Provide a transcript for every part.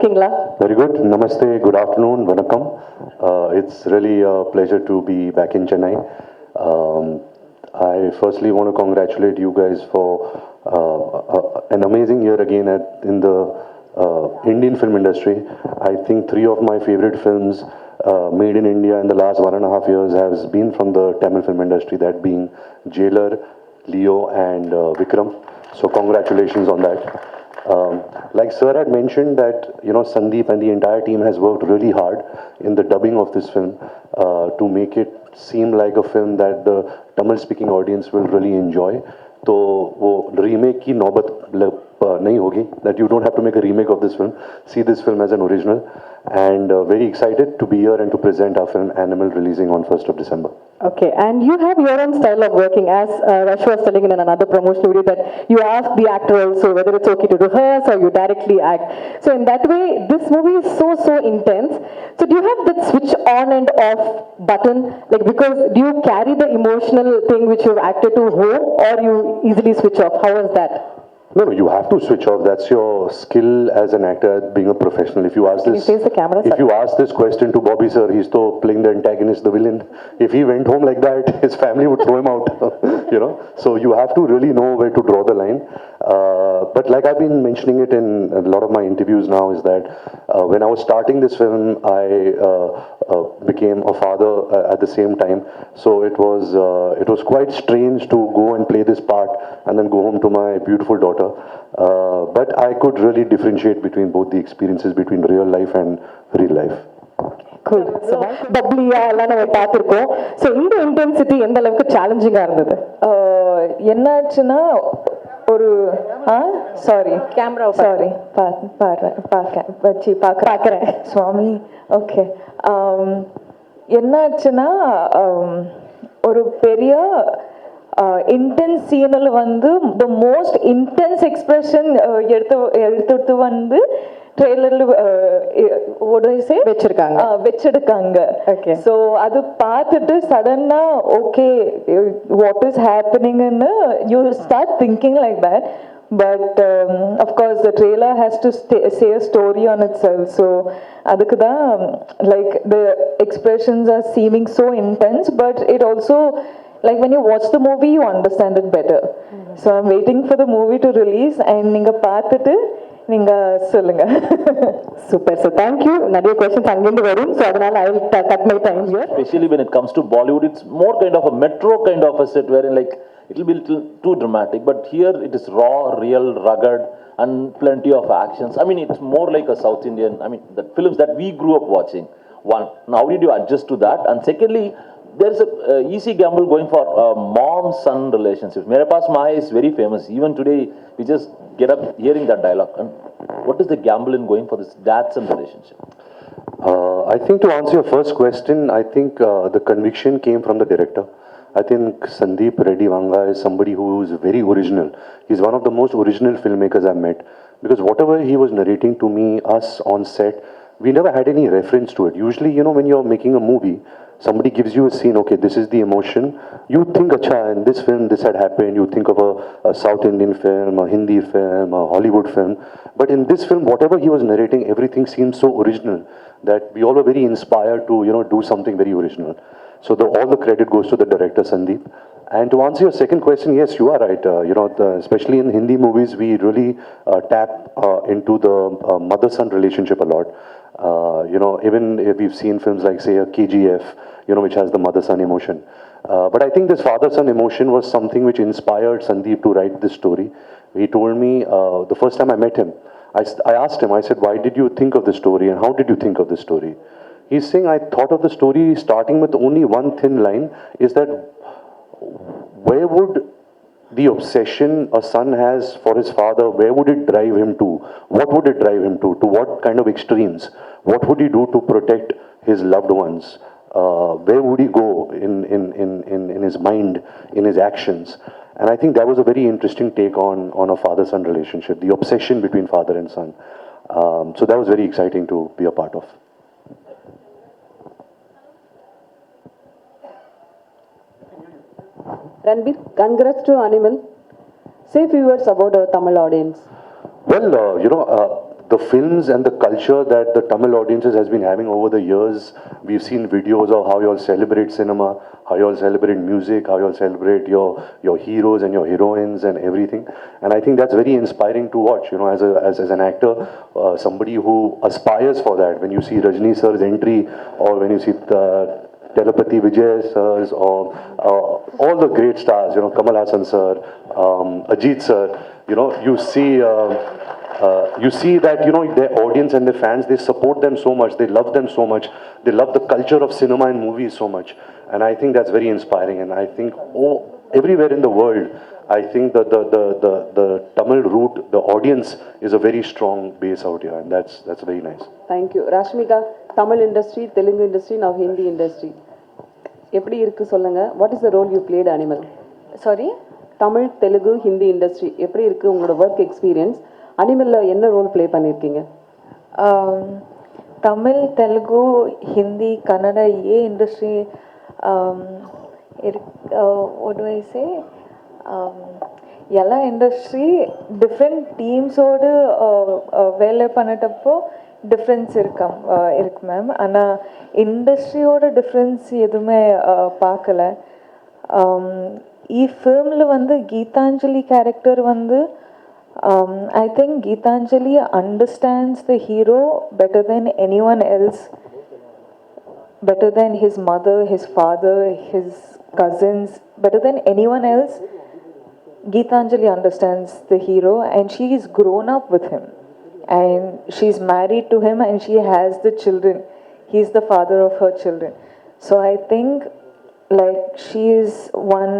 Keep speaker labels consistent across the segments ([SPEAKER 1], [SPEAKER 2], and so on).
[SPEAKER 1] Kingla.
[SPEAKER 2] Very good. Namaste. Good afternoon. Vanakkam. It's really a pleasure to be back in Chennai. Um, I firstly want to congratulate you guys for an amazing year again in the Indian film industry. I think three of my favorite films made in India in the last 1.5 years has been from the Tamil film industry, that being Jailer, Leo, and Vikram. So congratulations on that. Like Sir had mentioned that Sandeep and the entire team has worked really hard in the dubbing of this film to make it seem like a film that the Tamil speaking audience will really enjoy. तो वो remake की नौबत नहीं होगी, that you don't have to make a remake of this film. See this film as an original, and very excited to be here and to present our film Animal, releasing on 1st of December.
[SPEAKER 1] Okay, and you have your own style of working, as Rash was telling in another promotional video that you ask the actor also whether it's okay to rehearse or you directly act. So in that way, this movie is so intense. So do you have that switch on and off button? Like, because do you carry the emotional thing which you've acted to home, or you easily switch off? How was that?
[SPEAKER 2] No, you have to switch off. That's your skill as an actor, being a professional. If you ask
[SPEAKER 1] Can you face the camera,
[SPEAKER 2] if
[SPEAKER 1] sir?
[SPEAKER 2] you ask this question to Bobby sir, he's still playing the antagonist, the villain. If he went home like that, his family would throw him out. So you have to really know where to draw the line. But like I've been mentioning it in a lot of my interviews now, is that when I was starting this film, I became a father at the same time. So it was quite strange to go and play this part and then go home to my beautiful daughter. But I could really differentiate between both the experiences between real life and real life.
[SPEAKER 1] Cool. So பப்ளியா எல்லாம் நம்ம பார்த்துருக்கோம். So இந்த intensity எந்த அளவுக்கு சேலஞ்சிங்காக இருந்தது?
[SPEAKER 3] என்னாச்சுன்னா ஒரு sorry
[SPEAKER 1] camera
[SPEAKER 3] sorry பார்க்குறேன் சுவாமி. ஓகே, என்னாச்சுன்னா ஒரு பெரிய இன்டென்ஸ் சீனில் வந்து த மோஸ்ட் இன்டென்ஸ் எக்ஸ்பிரஷன் எடுத்துட்டு வந்து ட்ரெய்லரில் வச்சிருக்காங்க.
[SPEAKER 1] ஓகே,
[SPEAKER 3] ஸோ அது பார்த்துட்டு சடனாக ஓகே வாட் இஸ் ஹேப்பனிங்னு you start thinking like that. But of course the trailer has to say a story on itself. So adukku da like the expressions are seeming so intense, but it also, like when you watch the movie you understand it better. So I'm waiting for the movie to release and ninga paathutu ninga solunga.
[SPEAKER 1] Super. So thank you. நிறைய questions அங்கிருந்து வரும். So அதனால I will cut my time here.
[SPEAKER 4] Especially when it comes to Bollywood, it's more kind of a metro kind of a set wherein like it will be little too dramatic, but here it is raw, real, rugged, and plenty of actions. I mean, it's more like a South Indian, I mean, the films that we grew up watching. One, now how did you adjust to that? And secondly, there's a easy gamble going for mom-son relationships. Mere paas Mahe is very famous. Even today, we just get up hearing that dialogue. And what is the gamble in going for this dad-son relationship?
[SPEAKER 2] I think to answer your first question, I think the conviction came from the director. I think Sandeep Reddy Vanga is somebody who is very original. He's one of the most original filmmakers I've met. Because whatever he was narrating to me, us on set, we never had any reference to it. Usually, when you're making a movie, somebody gives you a scene, okay, this is the emotion. You think, acha, in this film, this had happened. You think of a South Indian film, a Hindi film, a Hollywood film. But in this film, whatever he was narrating, everything seemed so original that we all were very inspired to, do something very original. So all the credit goes to the director, Sandeep. And to answer your second question, yes, you are right. Especially in Hindi movies, we really tap into the mother-son relationship a lot. Even if we've seen films like, say, a KGF, which has the mother-son emotion. But I think this father-son emotion was something which inspired Sandeep to write this story. He told me the first time I met him, I asked him, I said, why did you think of this story and how did you think of this story? He's saying, I thought of the story starting with only one thin line, is that where would the obsession a son has for his father, where would it drive him to? What would it drive him to? To what kind of extremes? What would he do to protect his loved ones? Where would he go in his mind, in his actions? And I think that was a very interesting take on a father-son relationship, the obsession between father and son. So that was very exciting to be a part of.
[SPEAKER 5] Ranbir, congrats to Animal. Say few words about our Tamil audience.
[SPEAKER 2] Well, the films and the culture that the Tamil audiences has been having over the years. We've seen videos of how you all celebrate cinema, how you all celebrate music, how you all celebrate your heroes and your heroines and everything. And I think that's very inspiring to watch, you know, as an actor, somebody who aspires for that. When you see Rajni sir's entry, or when you see the Telepathy Vijay sirs, or all the great stars, you know, Kamal Hassan sir, Ajit sir, you know, you see that, you know, their audience and their fans, they support them so much, they love them so much, they love the culture of cinema and movies so much. And I think that's very inspiring. And I think everywhere in the world, I think that the Tamil root, the audience is a very strong base out here, and that's very nice.
[SPEAKER 1] Thank you. Rashmika, Tamil industry, Telugu industry, now Hindi industry. எப்படி இருக்கு சொல்லுங்க? What is the role you played, Animal?
[SPEAKER 3] Sorry?
[SPEAKER 1] Tamil, Telugu, Hindi industry எப்படி இருக்கு உங்களோட work experience? அனிமல்ல என்ன role play பண்ணியிருக்கீங்க?
[SPEAKER 3] Tamil, Telugu, Hindi, Kannada industry what do I say? எல்லா industry different டீம்ஸோடு வேலை பண்ணிட்டப்போ டிஃப்ரென்ஸ் இருக்கு மேம். ஆனால் இண்டஸ்ட்ரியோட டிஃப்ரென்ஸ் எதுவுமே பார்க்கல. ஃபிலிமில் வந்து கீதாஞ்சலி கேரக்டர் வந்து I think Geetanjali understands the hero better than anyone else, better than his mother, his father, his cousins, better than anyone else. Geetanjali understands the hero, and she is grown up with him, and she's married to him, and she has the children. He's the father of her children. So I think like she is one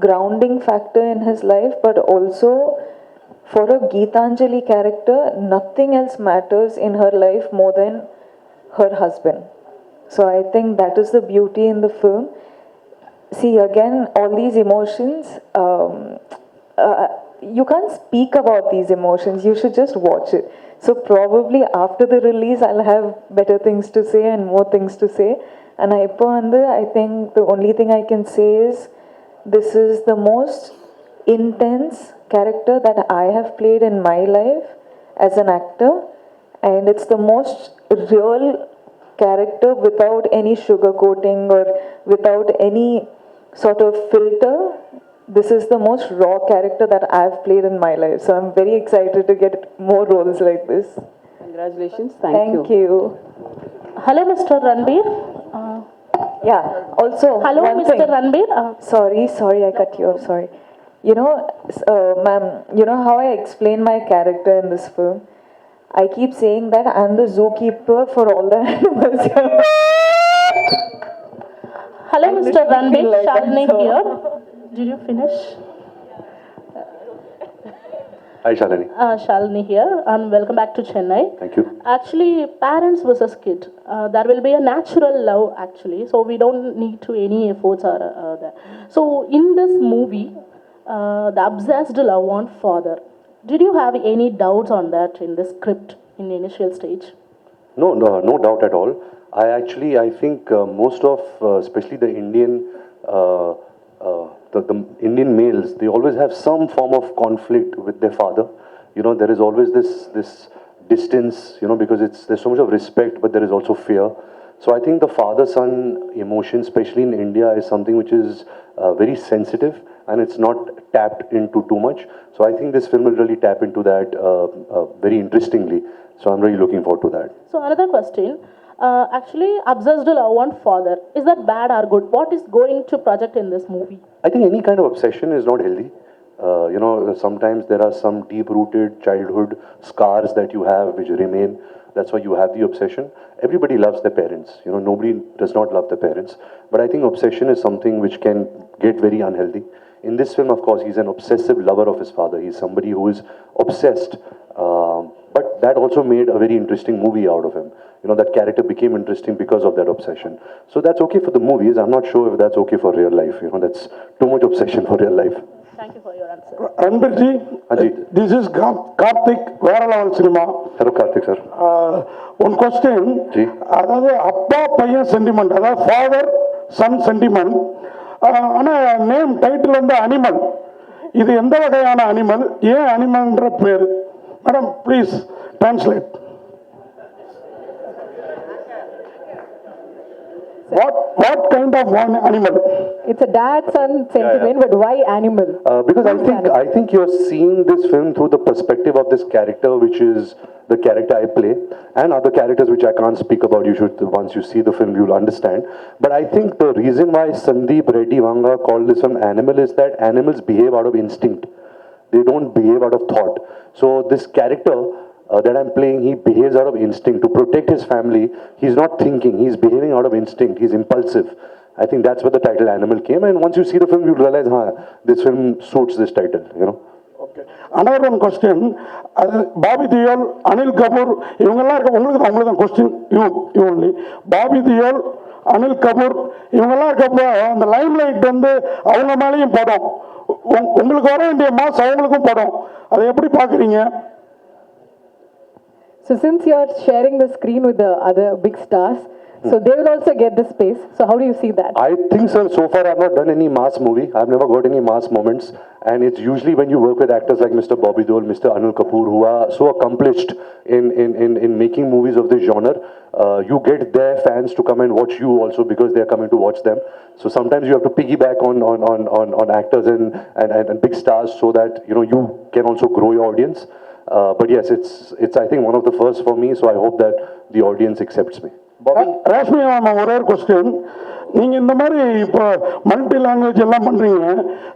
[SPEAKER 3] grounding factor in his life, but also for a Geetanjali character, nothing else matters in her life more than her husband. So I think that is the beauty in the film. See, again, all these emotions, you can't speak about these emotions, you should just watch it. So probably after the release, I'll have better things to say and more things to say. And I think the only thing I can say is, this is the most intense character that I have played in my life as an actor, and it's the most real character without any sugarcoating or without any sort of filter. This is the most raw character that I've played in my life, so I'm very excited to get more roles like this.
[SPEAKER 1] Congratulations. Thank
[SPEAKER 3] you.
[SPEAKER 5] Hello, Mr. Ranbir.
[SPEAKER 3] Yeah, also
[SPEAKER 5] Hello,
[SPEAKER 3] one
[SPEAKER 5] Mr.
[SPEAKER 3] thing.
[SPEAKER 5] Ranbir.
[SPEAKER 3] Sorry, I cut you off, sorry. You know, ma'am, you know how I explain my character in this film? I keep saying that I'm the zookeeper for all the animals here.
[SPEAKER 5] Hello,
[SPEAKER 3] I
[SPEAKER 5] Mr. Ranbir.
[SPEAKER 3] like that,
[SPEAKER 5] Shalini
[SPEAKER 3] so-
[SPEAKER 5] here. Did you finish?
[SPEAKER 2] Hi, Shalini.
[SPEAKER 5] Shalini here, and welcome back to Chennai.
[SPEAKER 2] Thank you.
[SPEAKER 5] Actually, parents versus kid. There will be a natural love, actually, so we don't need to any efforts or that. So in this movie, the obsessed love on father. Did you have any doubts on that in the script in the initial stage?
[SPEAKER 2] No doubt at all. I think most of, especially the Indian, the Indian males, they always have some form of conflict with their father. You know, there is always this distance, you know, because there's so much of respect, but there is also fear. So I think the father-son emotion, especially in India, is something which is very sensitive, and it's not tapped into too much. So I think this film will really tap into that very interestingly. So I'm really looking forward to that.
[SPEAKER 5] So another question. Actually, obsessed love on father. Is that bad or good? What is going to project in this movie?
[SPEAKER 2] I think any kind of obsession is not healthy. You know, sometimes there are some deep-rooted childhood scars that you have which remain. That's why you have the obsession. Everybody loves their parents. You know, nobody does not love their parents. But I think obsession is something which can get very unhealthy. In this film, of course, he's an obsessive lover of his father. He's somebody who is obsessed. But that also made a very interesting movie out of him. You know, that character became interesting because of that obsession. So that's okay for the movies. I'm not sure if that's okay for real life. You know, that's too much obsession for real life.
[SPEAKER 5] Thank you for your answer.
[SPEAKER 6] Ranbirji,
[SPEAKER 2] Haji.
[SPEAKER 6] this is Karthik, Vera Level Cinema.
[SPEAKER 2] Hello, Karthik sir.
[SPEAKER 6] One question,
[SPEAKER 2] Ji.
[SPEAKER 6] அதாவது அப்பா பையன் sentiment, அதாவது father son sentiment. ஆனால் name title வந்து animal. இது எந்த வகையான animal, ஏன் அனிமல்ன்ற பேர்? Madam, please translate. What kind of one animal?
[SPEAKER 1] It's a dad-son sentiment, but why animal?
[SPEAKER 2] Because
[SPEAKER 1] Why animal?
[SPEAKER 2] I think you're seeing this film through the perspective of this character, which is the character I play, and other characters which I can't speak about. You should, once you see the film, you'll understand. But I think the reason why Sandeep Reddy Vanga called this film Animal is that animals behave out of instinct. They don't behave out of thought. So this character that I'm playing, he behaves out of instinct to protect his family. He's not thinking. He's behaving out of instinct. He's impulsive. I think that's where the title Animal came. And once you see the film, you'll realize, this film suits this title, you know.
[SPEAKER 6] Okay. Another one question. Bobby Deol, Anil Kapoor, இவங்கெல்லாம் உங்களுக்கு தான் question you only. Bobby Deol, Anil Kapoor இவங்கெல்லாம் இருக்கப்போ அந்த Lime light வந்து அவங்க மேலேயும் படம், உங்களுக்கு வர வேண்டிய மாஸ் அவங்களுக்கும் படம், அதை எப்படி பார்க்குறீங்க?
[SPEAKER 1] So since you're sharing the screen with the other big stars, so they will also get the space. So how do you see that?
[SPEAKER 2] I think, sir, so far I've not done any mass movie. I've never got any mass moments. And it's usually when you work with actors like Mr. Bobby Deol, Mr. Anil Kapoor, who are so accomplished in making movies of this genre, you get their fans to come and watch you also because they're coming to watch them. So sometimes you have to piggyback on actors and big stars so that, you know, you can also grow your audience. But yes, it's I think one of the first for me, so I hope that the audience accepts me.
[SPEAKER 6] Rashmika ma'am, ஒரே ஒரு question. நீங்கள் இந்த மாதிரி இப்போ multi language எல்லாம் பண்ணுறீங்க,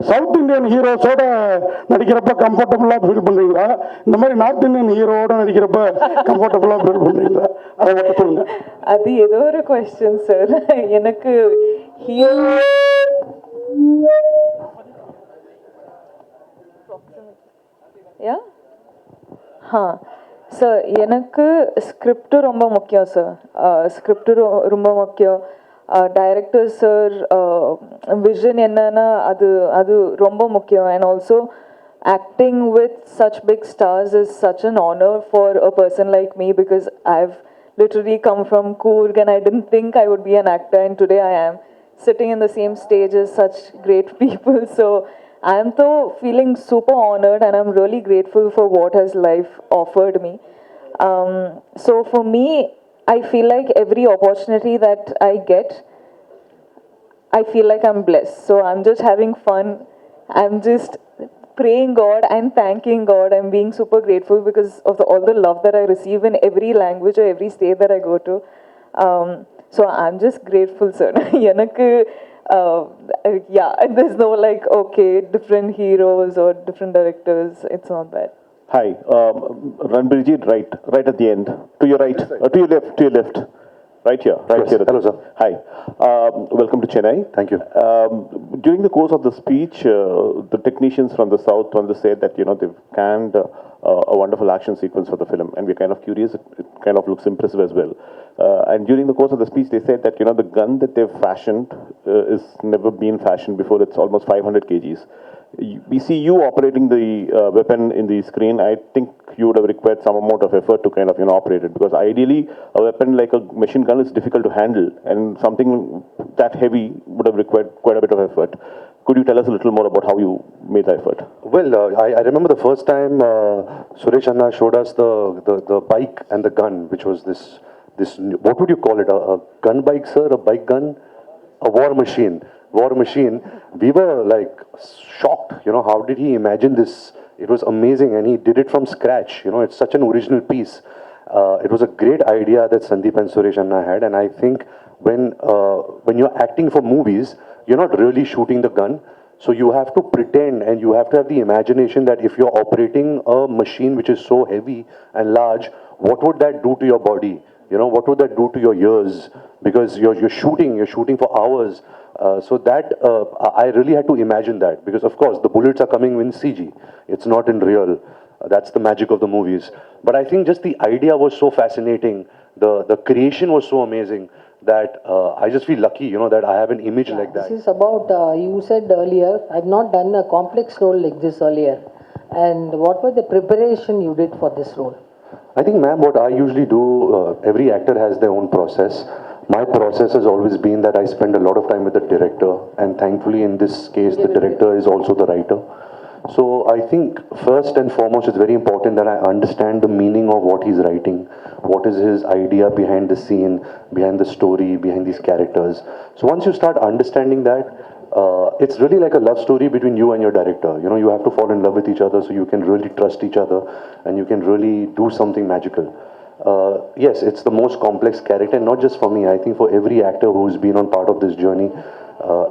[SPEAKER 6] south Indian ஹீரோஸோட நடிக்கிறப்ப கம்ஃபர்டபுளாக feel பண்ணுறீங்களா? இந்த மாதிரி நார்த் இந்தியன் ஹீரோவோட நடிக்கிறப்ப கம்ஃபர்டபுளாக ஃபீல் பண்ணுறீங்களா? அதை மட்டும் சொல்லுங்கள்.
[SPEAKER 3] அது ஏதோ ஒரு கொஸ்டின் சார். எனக்கு ஹீரோ யா சார், எனக்கு ஸ்கிரிப்டு ரொம்ப முக்கியம் சார். ஸ்கிரிப்டு ரொம்ப முக்கியம். டைரக்டர் சார் விஷன் என்னன்னா அது அது ரொம்ப முக்கியம். And also acting with such big stars is such an honor for a person like me, because I've literally come from Coorg and I didn't think I would be an actor, and today I am sitting in the same stage as such great people. So I am so feeling super honored, and I'm really grateful for what has life offered me. So for me, I feel like every opportunity that I get, I feel like I'm blessed. So I'm just having fun. I'm just praying God and thanking God. I'm being super grateful because of all the love that I receive in every language or every state that I go to. So I'm just grateful, sir. எனக்கு yeah, there's no like, okay, different heroes or different directors. It's not that.
[SPEAKER 7] Hi, Ranbirji, right at the end. To your right, to your left, to your left. Right here, right
[SPEAKER 2] Yes.
[SPEAKER 7] here.
[SPEAKER 2] Hello, sir.
[SPEAKER 7] Hi, welcome to Chennai.
[SPEAKER 2] Thank you.
[SPEAKER 7] During the course of the speech, the technicians from the south wanted to say that, you know, they've canned a wonderful action sequence for the film, and we're kind of curious. It kind of looks impressive as well. And during the course of the speech, they said that, you know, the gun that they've fashioned is never been fashioned before. It's almost 500 kgs. We see you operating the weapon in the screen. I think you would have required some amount of effort to kind of, you know, operate it, because ideally a weapon like a machine gun is difficult to handle, and something that heavy would have required quite a bit of effort. Could you tell us a little more about how you made the effort?
[SPEAKER 2] Well, I remember the first time Suresh Anna showed us the bike and the gun, which was this what would you call it? A gun bike, sir? A bike gun? A war machine. We were like shocked, you know, how did he imagine this? It was amazing, and he did it from scratch. You know, it's such an original piece. It was a great idea that Sandeep and Suresh Anna had, and I think when you're acting for movies, you're not really shooting the gun, so you have to pretend and you have to have the imagination that if you're operating a machine which is so heavy and large, what would that do to your body? You know, what would that do to your ears? Because you're shooting for hours. So that I really had to imagine that, because of course the bullets are coming in CG. It's not in real. That's the magic of the movies. But I think just the idea was so fascinating. The creation was so amazing that I just feel lucky, you know, that I have an image like that.
[SPEAKER 8] This is about, you said earlier, I've not done a complex role like this earlier. And what was the preparation you did for this role?
[SPEAKER 2] I think, ma'am, what I usually do, every actor has their own process. My process has always been that I spend a lot of time with the director, and thankfully in this case the director is also the writer. So I think first and foremost, it's very important that I understand the meaning of what he's writing, what is his idea behind the scene, behind the story, behind these characters. So once you start understanding that, it's really like a love story between you and your director. You know, you have to fall in love with each other so you can really trust each other and you can really do something magical. Yes, it's the most complex character, and not just for me. I think for every actor who's been on part of this journey,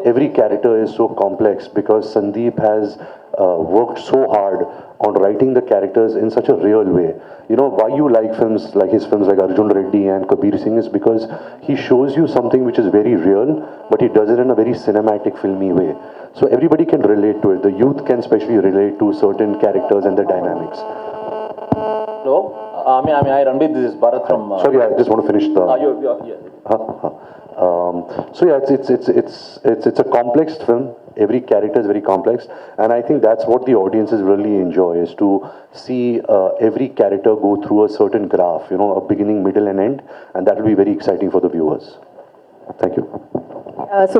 [SPEAKER 2] every character is so complex because Sandeep has worked so hard on writing the characters in such a real way. You know, why you like films like his films like Arjun Reddy and Kabir Singh is because he shows you something which is very real, but he does it in a very cinematic, filmy way. So everybody can relate to it. The youth can especially relate to certain characters and the dynamics.
[SPEAKER 4] Hello? Hi, Ranbir, this is Bharat from...
[SPEAKER 2] Sorry, I just want to finish the...
[SPEAKER 4] yeah.
[SPEAKER 2] So yeah, it's a complex film. Every character is very complex, and I think that's what the audiences really enjoy, is to see every character go through a certain graph, you know, a beginning, middle, and end, and that will be very exciting for the viewers. Thank you.
[SPEAKER 1] So